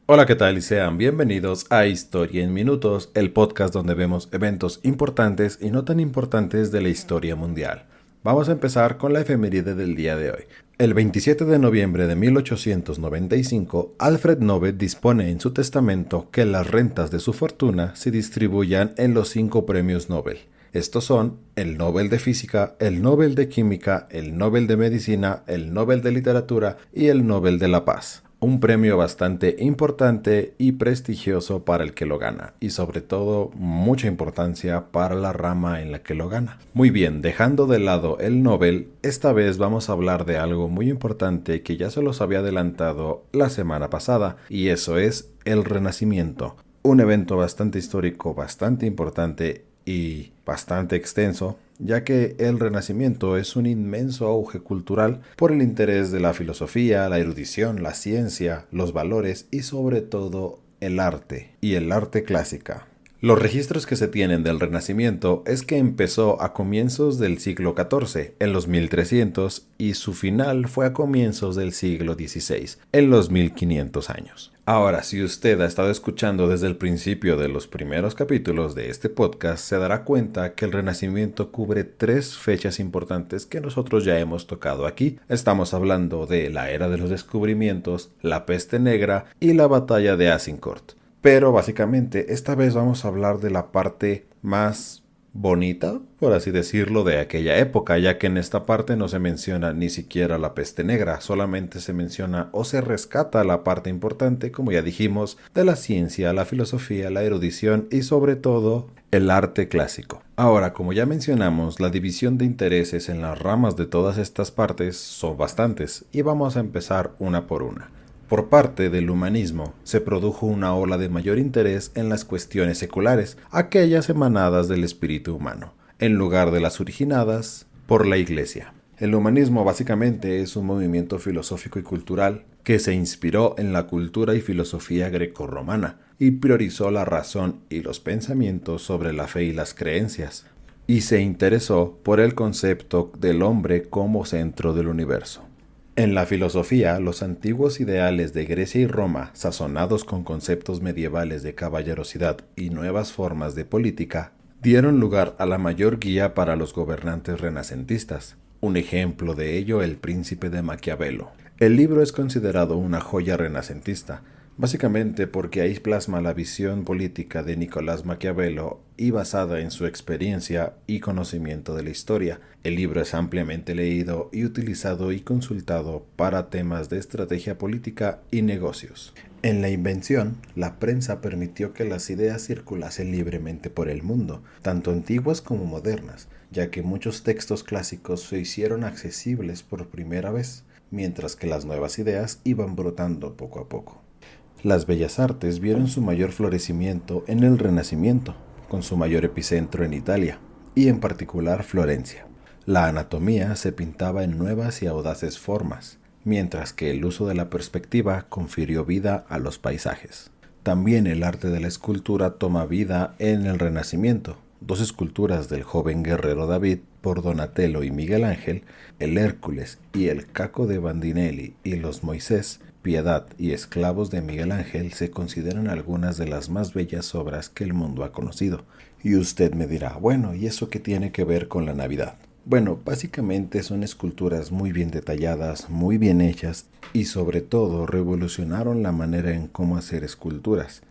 Hola, ¿qué tal? Y sean bienvenidos a Historia en Minutos, el podcast donde vemos eventos importantes y no tan importantes de la historia mundial. Vamos a empezar con la efeméride del día de hoy. El 27 de noviembre de 1895, Alfred Nobel dispone en su testamento que las rentas de su fortuna se distribuyan en los 5 premios Nobel. Estos son el Nobel de Física, el Nobel de Química, el Nobel de Medicina, el Nobel de Literatura y el Nobel de la Paz. Un premio bastante importante y prestigioso para el que lo gana, y sobre todo mucha importancia para la rama en la que lo gana. Muy bien, dejando de lado el Nobel, esta vez vamos a hablar de algo muy importante que ya se los había adelantado la semana pasada, y eso es el Renacimiento. Un evento bastante histórico, bastante importante y bastante extenso, ya que el Renacimiento es un inmenso auge cultural por el interés de la filosofía, la erudición, la ciencia, los valores y sobre todo el arte y el arte clásica. Los registros que se tienen del Renacimiento es que empezó a comienzos del siglo XIV, en los 1300, y su final fue a comienzos del siglo XVI, en los 1500 años. Ahora, si usted ha estado escuchando desde el principio de los primeros capítulos de este podcast, se dará cuenta que el Renacimiento cubre 3 fechas importantes que nosotros ya hemos tocado aquí. Estamos hablando de la Era de los Descubrimientos, la Peste Negra y la Batalla de Azincourt. Pero básicamente esta vez vamos a hablar de la parte más bonita, por así decirlo, de aquella época, ya que en esta parte no se menciona ni siquiera la peste negra, solamente se menciona o se rescata la parte importante, como ya dijimos, de la ciencia, la filosofía, la erudición y sobre todo el arte clásico. Ahora, como ya mencionamos, la división de intereses en las ramas de todas estas partes son bastantes y vamos a empezar una por una. Por parte del humanismo, se produjo una ola de mayor interés en las cuestiones seculares, aquellas emanadas del espíritu humano, en lugar de las originadas por la Iglesia. El humanismo básicamente es un movimiento filosófico y cultural que se inspiró en la cultura y filosofía grecorromana y priorizó la razón y los pensamientos sobre la fe y las creencias, y se interesó por el concepto del hombre como centro del universo. En la filosofía, los antiguos ideales de Grecia y Roma, sazonados con conceptos medievales de caballerosidad y nuevas formas de política, dieron lugar a la mayor guía para los gobernantes renacentistas. Un ejemplo de ello, El Príncipe de Maquiavelo. El libro es considerado una joya renacentista, básicamente porque ahí plasma la visión política de Nicolás Maquiavelo y basada en su experiencia y conocimiento de la historia. El libro es ampliamente leído y utilizado y consultado para temas de estrategia política y negocios. En la invención, la prensa permitió que las ideas circulasen libremente por el mundo, tanto antiguas como modernas, ya que muchos textos clásicos se hicieron accesibles por primera vez, mientras que las nuevas ideas iban brotando poco a poco. Las bellas artes vieron su mayor florecimiento en el Renacimiento, con su mayor epicentro en Italia, y en particular Florencia. La anatomía se pintaba en nuevas y audaces formas, mientras que el uso de la perspectiva confirió vida a los paisajes. También el arte de la escultura toma vida en el Renacimiento. 2 esculturas del joven guerrero David por Donatello y Miguel Ángel, el Hércules y el Caco de Bandinelli y los Moisés, Piedad y Esclavos de Miguel Ángel se consideran algunas de las más bellas obras que el mundo ha conocido. Y usted me dirá, bueno, ¿y eso qué tiene que ver con la Navidad? Bueno, básicamente son esculturas muy bien detalladas, muy bien hechas y sobre todo revolucionaron la manera en cómo hacer esculturas.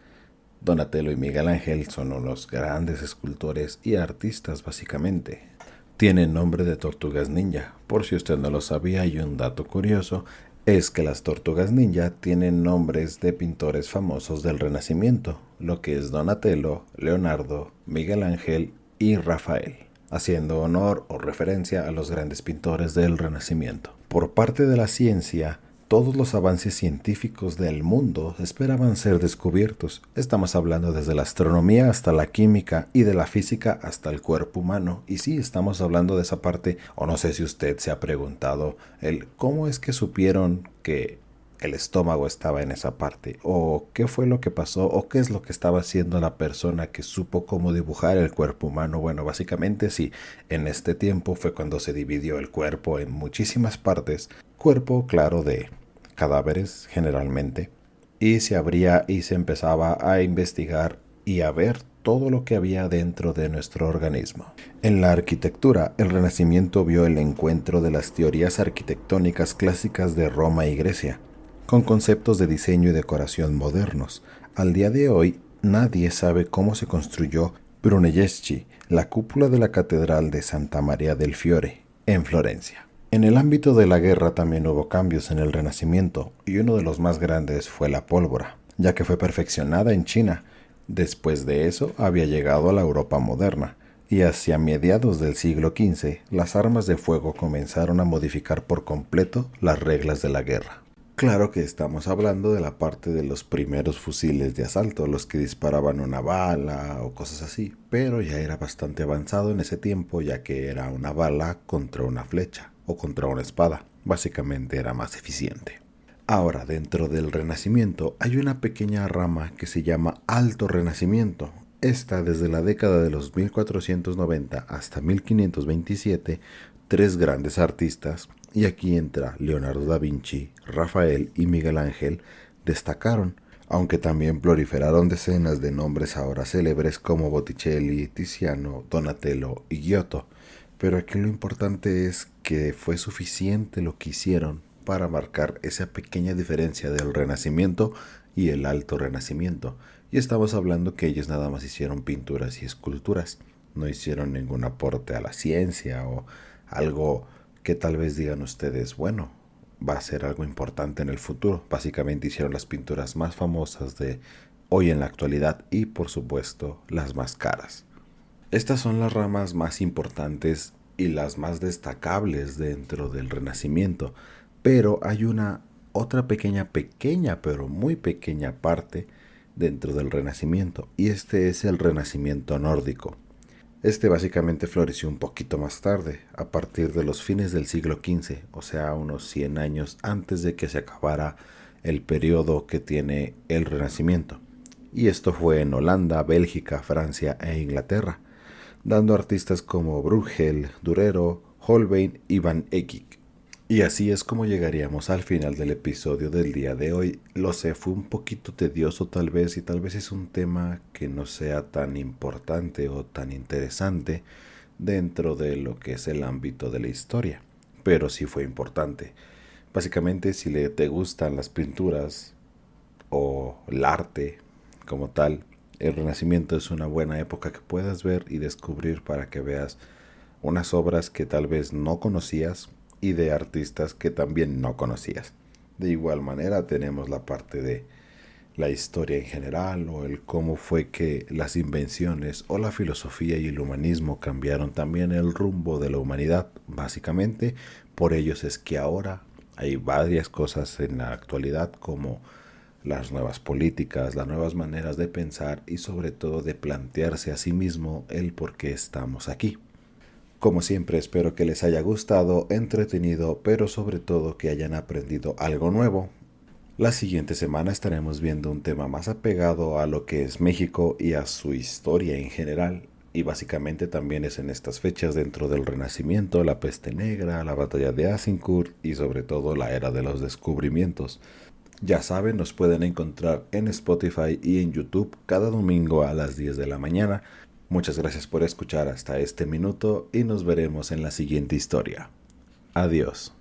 Donatello y Miguel Ángel son unos grandes escultores y artistas básicamente. Tienen nombre de tortugas ninja. Por si usted no lo sabía, y un dato curioso es que las tortugas ninja tienen nombres de pintores famosos del Renacimiento, lo que es Donatello, Leonardo, Miguel Ángel y Rafael, haciendo honor o referencia a los grandes pintores del Renacimiento. Por parte de la ciencia, todos los avances científicos del mundo esperaban ser descubiertos. Estamos hablando desde la astronomía hasta la química y de la física hasta el cuerpo humano. Y sí, estamos hablando de esa parte, o no sé si usted se ha preguntado el cómo es que supieron que el estómago estaba en esa parte, o qué fue lo que pasó, o qué es lo que estaba haciendo la persona que supo cómo dibujar el cuerpo humano. Bueno, básicamente sí, en este tiempo fue cuando se dividió el cuerpo en muchísimas partes, cuerpo claro de cadáveres generalmente, y se abría y se empezaba a investigar y a ver todo lo que había dentro de nuestro organismo. En la arquitectura, el Renacimiento vio el encuentro de las teorías arquitectónicas clásicas de Roma y Grecia, con conceptos de diseño y decoración modernos. Al día de hoy, nadie sabe cómo se construyó Brunelleschi, la cúpula de la Catedral de Santa María del Fiore, en Florencia. En el ámbito de la guerra también hubo cambios en el Renacimiento, y uno de los más grandes fue la pólvora, ya que fue perfeccionada en China. Después de eso había llegado a la Europa moderna, y hacia mediados del siglo XV las armas de fuego comenzaron a modificar por completo las reglas de la guerra. Claro que estamos hablando de la parte de los primeros fusiles de asalto, los que disparaban una bala o cosas así, pero ya era bastante avanzado en ese tiempo, ya que era una bala contra una flecha o contra una espada. Básicamente era más eficiente. Ahora, dentro del Renacimiento hay una pequeña rama que se llama Alto Renacimiento. Esta, desde la década de los 1490 hasta 1527, tres grandes artistas, y aquí entra Leonardo da Vinci, Rafael y Miguel Ángel, destacaron, aunque también proliferaron decenas de nombres ahora célebres como Botticelli, Tiziano, Donatello y Giotto. Pero aquí lo importante es que fue suficiente lo que hicieron para marcar esa pequeña diferencia del Renacimiento y el Alto Renacimiento. Y estamos hablando que ellos nada más hicieron pinturas y esculturas, no hicieron ningún aporte a la ciencia o algo que tal vez digan ustedes, bueno, va a ser algo importante en el futuro. Básicamente hicieron las pinturas más famosas de hoy en la actualidad y por supuesto las más caras. Estas son las ramas más importantes y las más destacables dentro del Renacimiento, pero hay una otra pequeña, pero muy pequeña parte dentro del Renacimiento, y este es el Renacimiento nórdico. Este básicamente floreció un poquito más tarde, a partir de los fines del siglo XV, o sea, unos 100 años antes de que se acabara el periodo que tiene el Renacimiento. Y esto fue en Holanda, Bélgica, Francia e Inglaterra, dando artistas como Bruegel, Durero, Holbein y Van Eyck. Y así es como llegaríamos al final del episodio del día de hoy. Lo sé, fue un poquito tedioso tal vez, y tal vez es un tema que no sea tan importante o tan interesante dentro de lo que es el ámbito de la historia, pero sí fue importante. Básicamente, si te gustan las pinturas o el arte como tal, el Renacimiento es una buena época que puedas ver y descubrir para que veas unas obras que tal vez no conocías y de artistas que también no conocías. De igual manera tenemos la parte de la historia en general, o el cómo fue que las invenciones o la filosofía y el humanismo cambiaron también el rumbo de la humanidad. Básicamente por ellos es que ahora hay varias cosas en la actualidad, como las nuevas políticas, las nuevas maneras de pensar y sobre todo de plantearse a sí mismo el por qué estamos aquí. Como siempre, espero que les haya gustado, entretenido, pero sobre todo que hayan aprendido algo nuevo. La siguiente semana estaremos viendo un tema más apegado a lo que es México y a su historia en general, y básicamente también es en estas fechas dentro del Renacimiento, la peste negra, la batalla de Azincourt y sobre todo la era de los descubrimientos. Ya saben, nos pueden encontrar en Spotify y en YouTube cada domingo a las 10 de la mañana. Muchas gracias por escuchar hasta este minuto y nos veremos en la siguiente historia. Adiós.